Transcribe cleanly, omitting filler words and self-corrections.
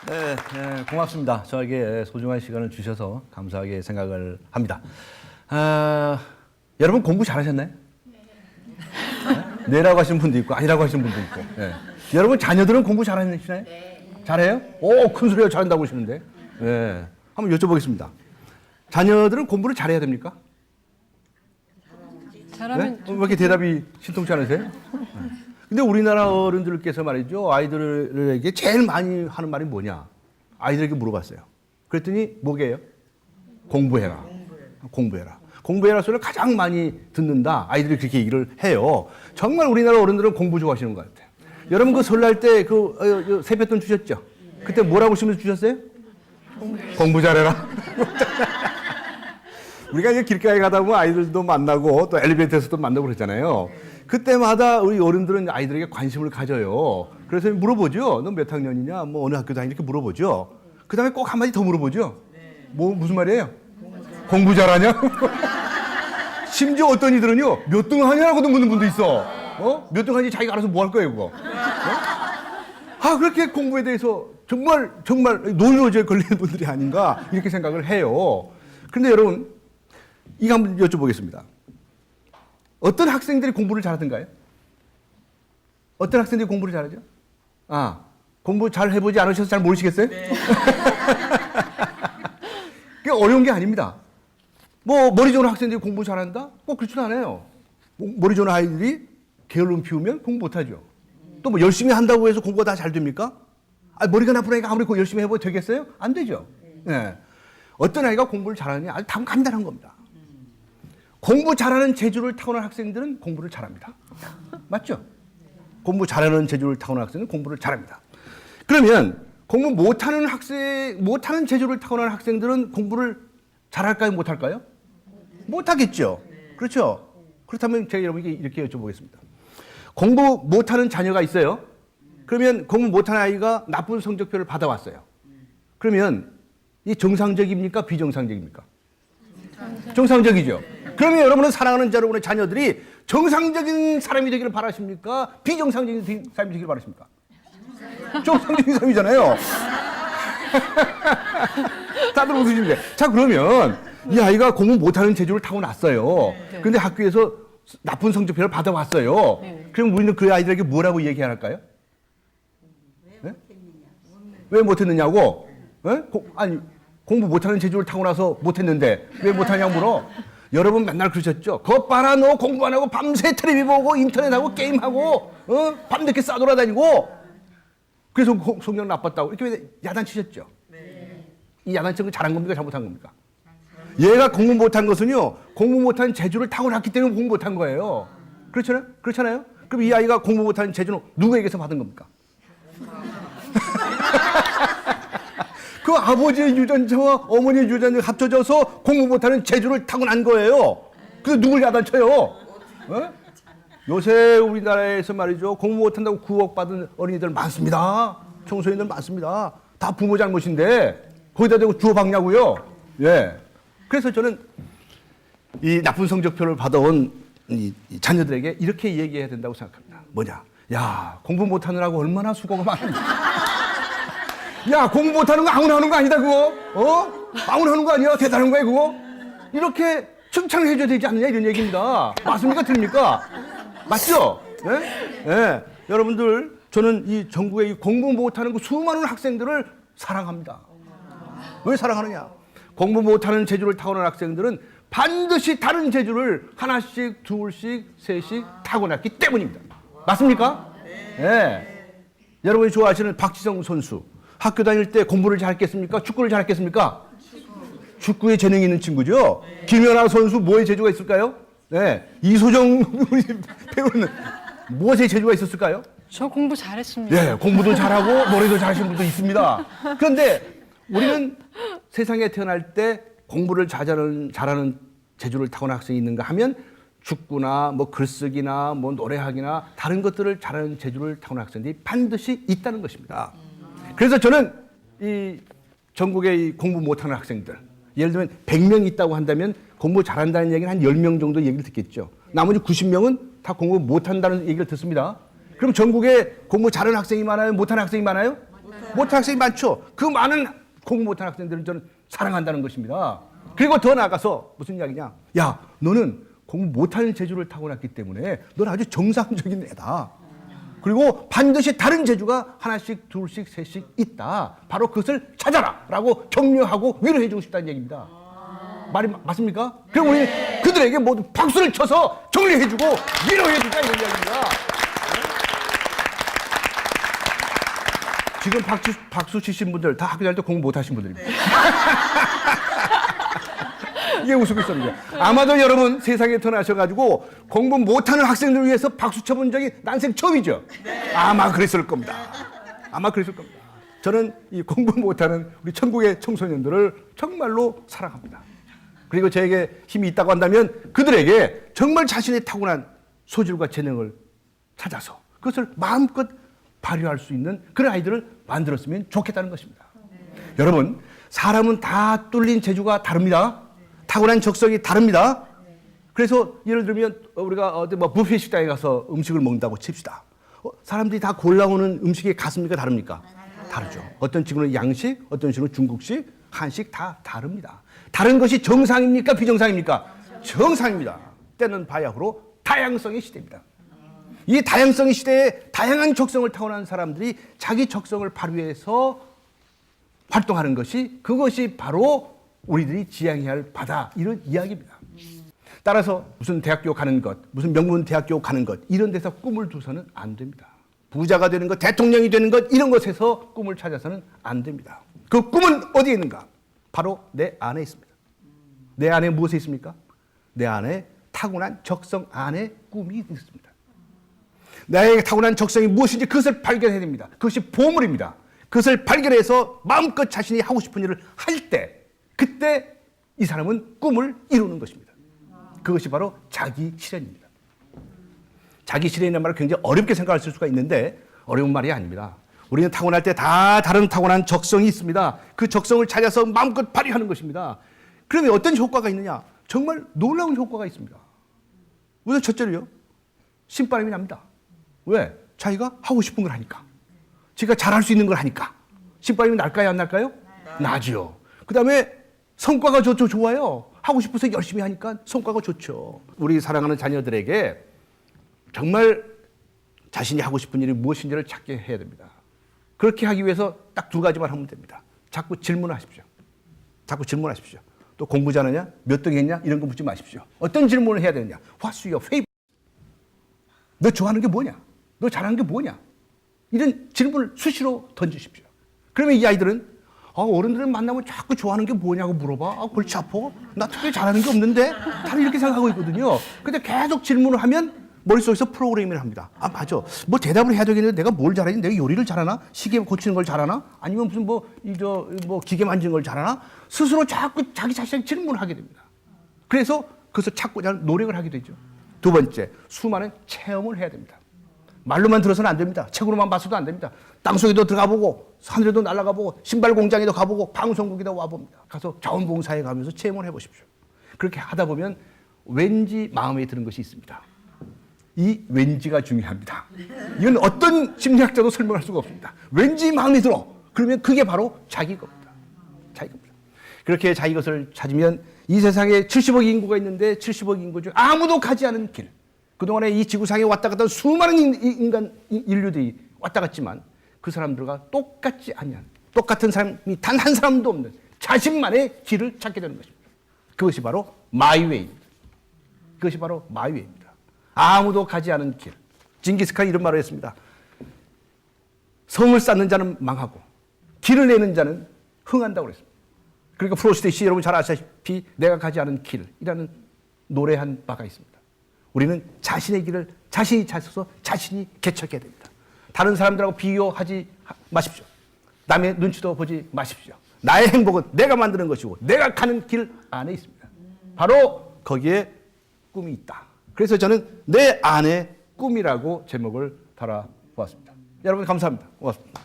네, 네, 고맙습니다. 저에게 소중한 시간을 주셔서 감사하게 생각을 합니다. 여러분 공부 잘하셨나요? 네. 라고 하시는 분도 있고 아니라고 하시는 분도 있고. 네. 여러분 자녀들은 공부 잘하시나요? 네. 잘해요? 오, 큰 소리가 잘한다고 하시는데. 네. 한번 여쭤보겠습니다. 자녀들은 공부를 잘해야 됩니까? 잘하면 네? 왜 이렇게 대답이 신통치 않으세요? 네. 근데 우리나라 어른들께서 말이죠. 아이들에게 제일 많이 하는 말이 뭐냐? 아이들에게 물어봤어요. 그랬더니 뭐게요? 공부해라. 공부해라. 공부해라 소리를 가장 많이 듣는다. 아이들이 그렇게 얘기를 해요. 정말 우리나라 어른들은 공부 좋아하시는 것 같아요. 여러분 그 설날 때 그 세뱃돈 주셨죠? 그때 뭐라고 하시면서 주셨어요? 공부 잘해라. 우리가 이제 길가에 가다 보면 아이들도 만나고 또 엘리베이터에서도 만나고 그러잖아요. 그때마다 우리 어른들은 아이들에게 관심을 가져요. 그래서 물어보죠. 너 몇 학년이냐? 뭐 어느 학교 다니냐? 이렇게 물어보죠. 그 다음에 꼭 한마디 더 물어보죠. 뭐 무슨 말이에요? 공부 잘하냐? 심지어 어떤 이들은요. 몇 등 하냐라고도 묻는 분도 있어. 몇 등 하는지 자기가 알아서 뭐 할 거예요, 그거. 그렇게 공부에 대해서 정말 노이로제에 걸리는 분들이 아닌가 이렇게 생각을 해요. 그런데 여러분 이거 한번 여쭤보겠습니다. 어떤 학생들이 공부를 잘하던가요? 어떤 학생들이 공부를 잘하죠? 공부 잘 해보지 않으셔서 잘 모르시겠어요? 네. 그게 어려운 게 아닙니다. 뭐 머리 좋은 학생들이 공부 잘한다? 꼭 그렇지는 않아요. 머리 좋은 아이들이 게으름 피우면 공부 못하죠. 또 뭐 열심히 한다고 해서 공부가 다 잘 됩니까? 머리가 나쁜 아이가 아무리 열심히 해봐도 되겠어요? 안 되죠. 네. 어떤 아이가 공부를 잘하느냐? 아주 간단한 겁니다. 공부 잘하는 재주를 타고난 학생들은 공부를 잘합니다. 맞죠? 공부 잘하는 재주를 타고난 학생은 공부를 잘합니다. 그러면 공부 못하는 재주를 타고난 학생들은 공부를 잘할까요? 못할까요? 못하겠죠. 그렇죠? 그렇다면 제가 여러분에게 이렇게 여쭤보겠습니다. 공부 못하는 자녀가 있어요. 그러면 공부 못하는 아이가 나쁜 성적표를 받아왔어요. 그러면 이 정상적입니까? 비정상적입니까? 정상적이죠. 그러면 여러분은 사랑하는 여러분의 자녀들이 정상적인 사람이 되기를 바라십니까? 비정상적인 사람이 되기를 바라십니까? 정상적인 사람이잖아요. 다들 웃으시는데. 자, 그러면 이 아이가 공부 못하는 재주를 타고났어요. 근데 학교에서 나쁜 성적표를 받아왔어요. 그럼 우리는 그 아이들에게 뭐라고 얘기해야 할까요? 왜 못했느냐고? 공부 못하는 재주를 타고나서 못했는데 왜 못하냐고 물어? 여러분 맨날 그러셨죠? 거 봐라 너 공부 안 하고 밤새 텔레비 보고 인터넷하고 게임하고 밤늦게 싸돌아다니고 그래서 성적 나빴다고 이렇게 야단치셨죠? 이 야단치는 건 잘한 겁니까? 잘못한 겁니까? 얘가 공부 못한 것은요. 공부 못한 재주를 타고났기 때문에 공부 못한 거예요. 그렇잖아요? 그렇잖아요? 그럼 이 아이가 공부 못한 재주는 누구에게서 받은 겁니까? 그 아버지의 유전자와 어머니의 유전자가 합쳐져서 공부 못하는 재주를 타고난 거예요. 그래서 누굴 야단쳐요? 요새 우리나라에서 말이죠. 공부 못한다고 구혹받은 어린이들 많습니다. 청소년들 많습니다. 다 부모 잘못인데 거기다 대고 주워박냐고요. 예. 그래서 저는 이 나쁜 성적표를 받아온 이 자녀들에게 이렇게 얘기해야 된다고 생각합니다. 뭐냐? 야, 공부 못하느라고 얼마나 수고가 많은지. 야, 공부 못하는 거 아무나 하는 거 아니다, 그거? 아무나 하는 거 아니야? 대단한 거야, 그거? 이렇게 칭찬을 해줘야 되지 않느냐, 이런 얘기입니다. 맞습니까? 틀립니까? 맞죠? 예? 예. 여러분들, 저는 이 전국의 이 공부 못하는 그 수많은 학생들을 사랑합니다. 왜 사랑하느냐? 공부 못하는 재주를 타고난 학생들은 반드시 다른 재주를 하나씩, 둘씩, 셋씩 타고났기 때문입니다. 맞습니까? 예. 여러분이 좋아하시는 박지성 선수. 학교 다닐 때 공부를 잘했겠습니까? 축구를 잘했겠습니까? 축구에 재능이 있는 친구죠. 김연아 선수 뭐에 재주가 있을까요? 네. 이소정 우리 배우는 무엇에 재주가 있었을까요? 저 공부 잘했습니다. 네, 공부도 잘하고 노래도 잘하시는 분도 있습니다. 그런데 우리는 세상에 태어날 때 공부를 잘하는 재주를 타고난 학생이 있는가 하면 축구나 뭐 글쓰기나 뭐 노래하기나 다른 것들을 잘하는 재주를 타고난 학생들이 반드시 있다는 것입니다. 그래서 저는 이 전국의 이 공부 못하는 학생들, 예를 들면 100명 있다고 한다면 공부 잘한다는 얘기는 한 10명 정도 얘기를 듣겠죠. 나머지 90명은 다 공부 못한다는 얘기를 듣습니다. 그럼 전국에 공부 잘하는 학생이 많아요? 못하는 학생이 많아요? 못하는 학생이 많죠. 그 많은 공부 못하는 학생들을 저는 사랑한다는 것입니다. 그리고 더 나아가서 무슨 이야기냐? 야, 너는 공부 못하는 재주를 타고났기 때문에 넌 아주 정상적인 애다. 그리고 반드시 다른 재주가 하나씩, 둘씩, 셋씩 있다. 바로 그것을 찾아라. 라고 격려하고 위로해주고 싶다는 얘기입니다. 말이 맞습니까? 그럼 우리 그들에게 모두 박수를 쳐서 격려해주고 위로해주자 이런 이야기입니다. 지금 박수 치신 분들 다 학교 다닐 때 공부 못하신 분들입니다. 이게 웃고 있었는데 아마도 여러분 세상에 태어나셔가지고 공부 못하는 학생들을 위해서 박수 쳐본 적이 난생 처음이죠. 아마 그랬을 겁니다. 아마 그랬을 겁니다. 저는 이 공부 못하는 우리 천국의 청소년들을 정말로 사랑합니다. 그리고 저에게 힘이 있다고 한다면 그들에게 정말 자신의 타고난 소질과 재능을 찾아서 그것을 마음껏 발휘할 수 있는 그런 아이들을 만들었으면 좋겠다는 것입니다. 여러분, 사람은 다 뚫린 재주가 다릅니다. 타고난 적성이 다릅니다. 그래서 예를 들면 우리가 어디 뭐 뷔페 식당에 가서 음식을 먹는다고 칩시다. 사람들이 다 골라오는 음식의 가성비가 다릅니까? 다르죠. 어떤 친구는 양식, 어떤 친구는 중국식, 한식 다 다릅니다. 다른 것이 정상입니까? 비정상입니까? 정상입니다. 때는 바야흐로 다양성의 시대입니다. 이 다양성의 시대에 다양한 적성을 타고난 사람들이 자기 적성을 발휘해서 활동하는 것이 그것이 바로 우리들이 지향해야 할 바다 이런 이야기입니다. 따라서 무슨 대학교 가는 것, 무슨 명문 대학교 가는 것 이런 데서 꿈을 두서는 안 됩니다. 부자가 되는 것, 대통령이 되는 것 이런 것에서 꿈을 찾아서는 안 됩니다. 그 꿈은 어디에 있는가? 바로 내 안에 있습니다. 내 안에 무엇이 있습니까? 내 안에 타고난 적성 안에 꿈이 있습니다. 나에게 타고난 적성이 무엇인지 그것을 발견해야 됩니다. 그것이 보물입니다. 그것을 발견해서 마음껏 자신이 하고 싶은 일을 할 때 그때 이 사람은 꿈을 이루는 것입니다. 그것이 바로 자기 실현입니다. 자기 실현이라는 말을 굉장히 어렵게 생각할 수가 있는데 어려운 말이 아닙니다. 우리는 타고날 때 다 다른 타고난 적성이 있습니다. 그 적성을 찾아서 마음껏 발휘하는 것입니다. 그러면 어떤 효과가 있느냐? 정말 놀라운 효과가 있습니다. 우선 첫째로요. 신바람이 납니다. 왜? 자기가 하고 싶은 걸 하니까. 자기가 잘할 수 있는 걸 하니까. 신바람이 날까요? 안 날까요? 나죠. 그 다음에 성과가 좋아요. 하고 싶어서 열심히 하니까 성과가 좋죠. 우리 사랑하는 자녀들에게 정말 자신이 하고 싶은 일이 무엇인지를 찾게 해야 됩니다. 그렇게 하기 위해서 딱 두 가지만 하면 됩니다. 자꾸 질문하십시오. 자꾸 질문하십시오. 또 공부 잘하냐? 몇 등 했냐? 이런 거 묻지 마십시오. 어떤 질문을 해야 되느냐? What's your favorite? 너 좋아하는 게 뭐냐? 너 잘하는 게 뭐냐? 이런 질문을 수시로 던지십시오. 그러면 이 아이들은 어른들을 만나면 자꾸 좋아하는 게 뭐냐고 물어봐. 골치 아파. 나 특별히 잘하는 게 없는데? 다들 이렇게 생각하고 있거든요. 근데 계속 질문을 하면 머릿속에서 프로그래밍을 합니다. 아, 맞아. 뭐 대답을 해야 되겠는데 내가 뭘 잘하지? 내가 요리를 잘하나? 시계 고치는 걸 잘하나? 아니면 무슨 기계 만지는 걸 잘하나? 스스로 자꾸 자기 자신에게 질문을 하게 됩니다. 그래서 그것을 찾고자 하는 노력을 하게 되죠. 두 번째, 수많은 체험을 해야 됩니다. 말로만 들어서는 안 됩니다. 책으로만 봐서도 안 됩니다. 땅속에도 들어가 보고 하늘에도 날아가 보고 신발 공장에도 가보고 방송국에도 와봅니다. 가서 자원봉사에 가면서 체험을 해보십시오. 그렇게 하다 보면 왠지 마음에 드는 것이 있습니다. 이 왠지가 중요합니다. 이건 어떤 심리학자도 설명할 수가 없습니다. 왠지 마음에 들어. 그러면 그게 바로 자기 겁니다. 자기 겁니다. 그렇게 자기 것을 찾으면 이 세상에 70억 인구가 있는데 70억 인구 중 아무도 가지 않은 길. 그동안에 이 지구상에 왔다 갔다 수많은 인류들이 왔다 갔지만 그 사람들과 똑같지 아니한 똑같은 사람이 단 한 사람도 없는 자신만의 길을 찾게 되는 것입니다. 그것이 바로 마이웨이입니다. 그것이 바로 마이웨이입니다. 아무도 가지 않은 길. 징기스칸이 이런 말을 했습니다. 성을 쌓는 자는 망하고 길을 내는 자는 흥한다고 그랬습니다. 그러니까 프로스트 시 여러분 잘 아시다시피 내가 가지 않은 길이라는 노래한 바가 있습니다. 우리는 자신의 길을 자신이 찾아서 자신이 개척해야 됩니다. 다른 사람들하고 비교하지 마십시오. 남의 눈치도 보지 마십시오. 나의 행복은 내가 만드는 것이고 내가 가는 길 안에 있습니다. 바로 거기에 꿈이 있다. 그래서 저는 내 안에 꿈이라고 제목을 달아보았습니다. 여러분 감사합니다. 고맙습니다.